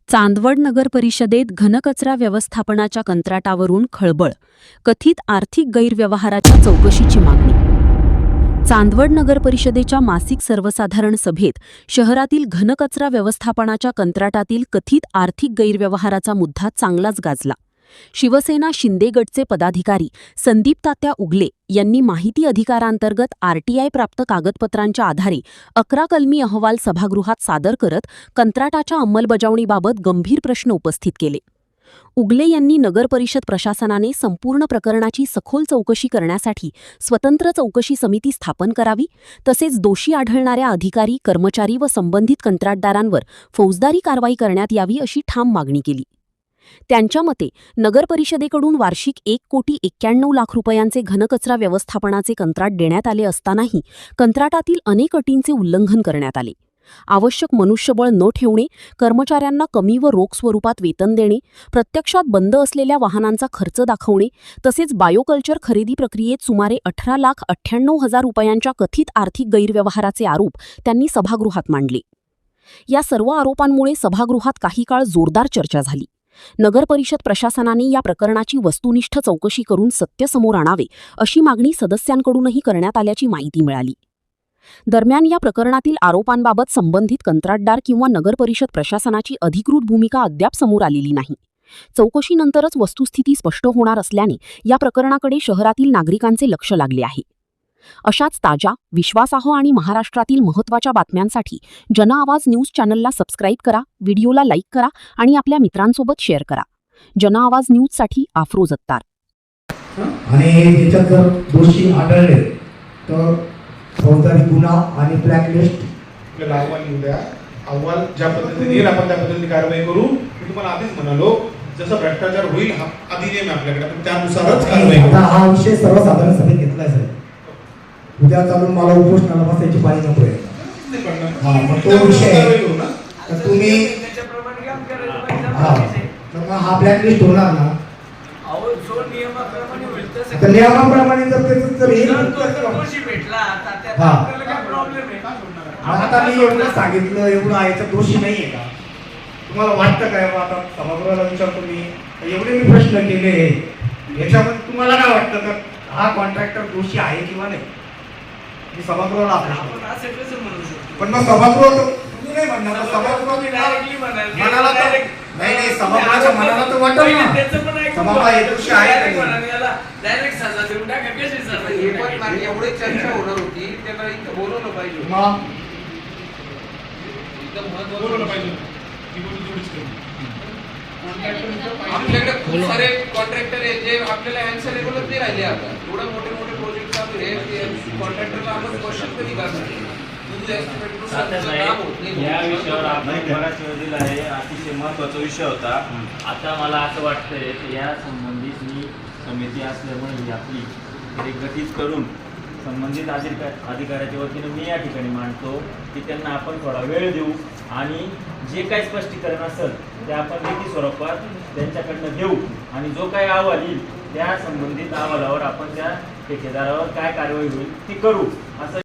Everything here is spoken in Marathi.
चांदवड नगर परिषदेत घनकचरा व्यवस्थापनाच्या कंत्राटावरून खळबळ, कथित आर्थिक गैरव्यवहाराच्या चौकशीची मागणी. चांदवड नगर परिषदेच्या मासिक सर्वसाधारण सभेत शहरातील घनकचरा व्यवस्थापनाच्या कंत्राटातील कथित आर्थिक गैरव्यवहाराचा मुद्दा चांगलाच गाजला. शिवसेना शिंदे गटचे पदाधिकारी संदीप तात्या उगले यांनी माहिती अधिकारांतर्गत आरटीआय प्राप्त कागदपत्रांच्या आधारे 11 कलमी अहवाल सभागृहात सादर करत कंत्राटाच्या अंमलबजावणीबाबत गंभीर प्रश्न उपस्थित केले. उगले यांनी नगर परिषद प्रशासनाने संपूर्ण प्रकरणाची सखोल चौकशी करण्यासाठी स्वतंत्र चौकशी समिती स्थापन करावी, तसेच दोषी आढळणाऱ्या अधिकारी, कर्मचारी व संबंधित कंत्राटदारांवर फौजदारी कारवाई करण्यात यावी अशी ठाम मागणी केली. त्यांच्या मते नगर परिषदेकडून वार्षिक 1,91,00,000 रुपयांचे घनकचरा व्यवस्थापनाचे कंत्राट देण्यात आले असतानाही कंत्राटातील अनेक अटींचे उल्लंघन करण्यात आले. आवश्यक मनुष्यबळ न ठेवणे, कर्मचाऱ्यांना कमी व रोख स्वरूपात वेतन देणे, प्रत्यक्षात बंद असलेल्या वाहनांचा खर्च दाखवणे, तसेच बायोकल्चर खरेदी प्रक्रियेत सुमारे 18,98,000 रुपयांच्या कथित आर्थिक गैरव्यवहाराचे आरोप त्यांनी सभागृहात मांडले. या सर्व आरोपांमुळे सभागृहात काही काळ जोरदार चर्चा झाली. नगर परिषद प्रशासनाने या प्रकरणाची वस्तुनिष्ठ चौकशी करून सत्य समोर आणावे अशी मागणी सदस्यांकडूनही करण्यात आल्याची माहिती मिळाली. दरम्यान या प्रकरणातील आरोपांबाबत संबंधित कंत्राटदार किंवा नगर परिषद प्रशासनाची अधिकृत भूमिका अद्याप समोर आलेली नाही. चौकशीनंतरच वस्तुस्थिती स्पष्ट होणार असल्याने या प्रकरणाकडे शहरातील नागरिकांचे लक्ष लागले आहे. अशाच ताज्या, विश्वासार्ह आणि महाराष्ट्रातील महत्त्वाच्या बातम्यांसाठी जनआवाज न्यूज चॅनलला सबस्क्राईब करा, व्हिडिओला लाईक करा आणि आपल्या मित्रांसोबत शेअर करा. जनआवाज न्यूजसाठी आफरोज अत्तार. आणि त्याच्यात जर दोषी आढळले तर फौजदारी गुन्हा आणि ब्लॅकलिस्ट आपल्याला अहवाल येऊ द्या. अहवाल ज्या पद्धतीने येईल आपण त्या पद्धतीने कारवाई करू. मी तुम्हाला आधीच म्हणालो, जसं भ्रष्टाचार होईल हा अधिनियम आपल्याकडे, आपण त्यानुसारच कारवाई करू. आता हा विषय सर्वसाधारण सभेत घेतलाय सर. उद्या चालून मला उपोषणाला बसायची पाळी नको आहे. मग तो विषय तर तुम्ही तर मग हा ब्लॅकलिस्ट होणार ना. तर नियमाप्रमाणे जर त्याचं जर येईल आता मी एवढं सांगितलं, एवढं याचा दोषी नाहीये का तुम्हाला वाटतं काय? आता सभागृहाला विचारतो मी, एवढे मी प्रश्न केले, याच्यामध्ये तुम्हाला काय वाटतं तर हा कॉन्ट्रॅक्टर दोषी आहे किंवा नाही? मी सभागृहाला पण मग सभागृह तुम्ही नाही म्हणणार, मनाला तर नाही, सभागृहाच्या मनाला तर वाटत ना सभागृह हे दोषी आहे. एवढी चर्चा होणार होती, त्याला इथं बोलवलं पाहिजे, बोलवलं पाहिजे. आपल्याकडे खूप सारे कॉन्ट्रॅक्टर आहेत जे आपल्याला अनसरेबलच नाही राहिले. आता एवढे मोठे मोठे प्रोजेक्ट चालू आहे, कॉन्ट्रॅक्टरला आपण क्वेश्चन कधी करणार? या विषयावर आपण बराच वेळ दिला आहे. अतिशय महत्त्वाचा विषय होता. आता मला असं वाटतंय की या संबंधित मी समिती असल्यामुळे ही आपली गठीत करून संबंधित अधिकाऱ्याच्या वतीने मी या ठिकाणी मांडतो की त्यांना आपण थोडा वेळ देऊ आणि जे काही स्पष्टीकरण असेल ते आपण लेखी स्वरूपात त्यांच्याकडनं घेऊ आणि जो काही अहवाल येईल त्या संबंधित अहवालावर आपण त्या ठेकेदारावर काय कारवाई होईल ती करू असं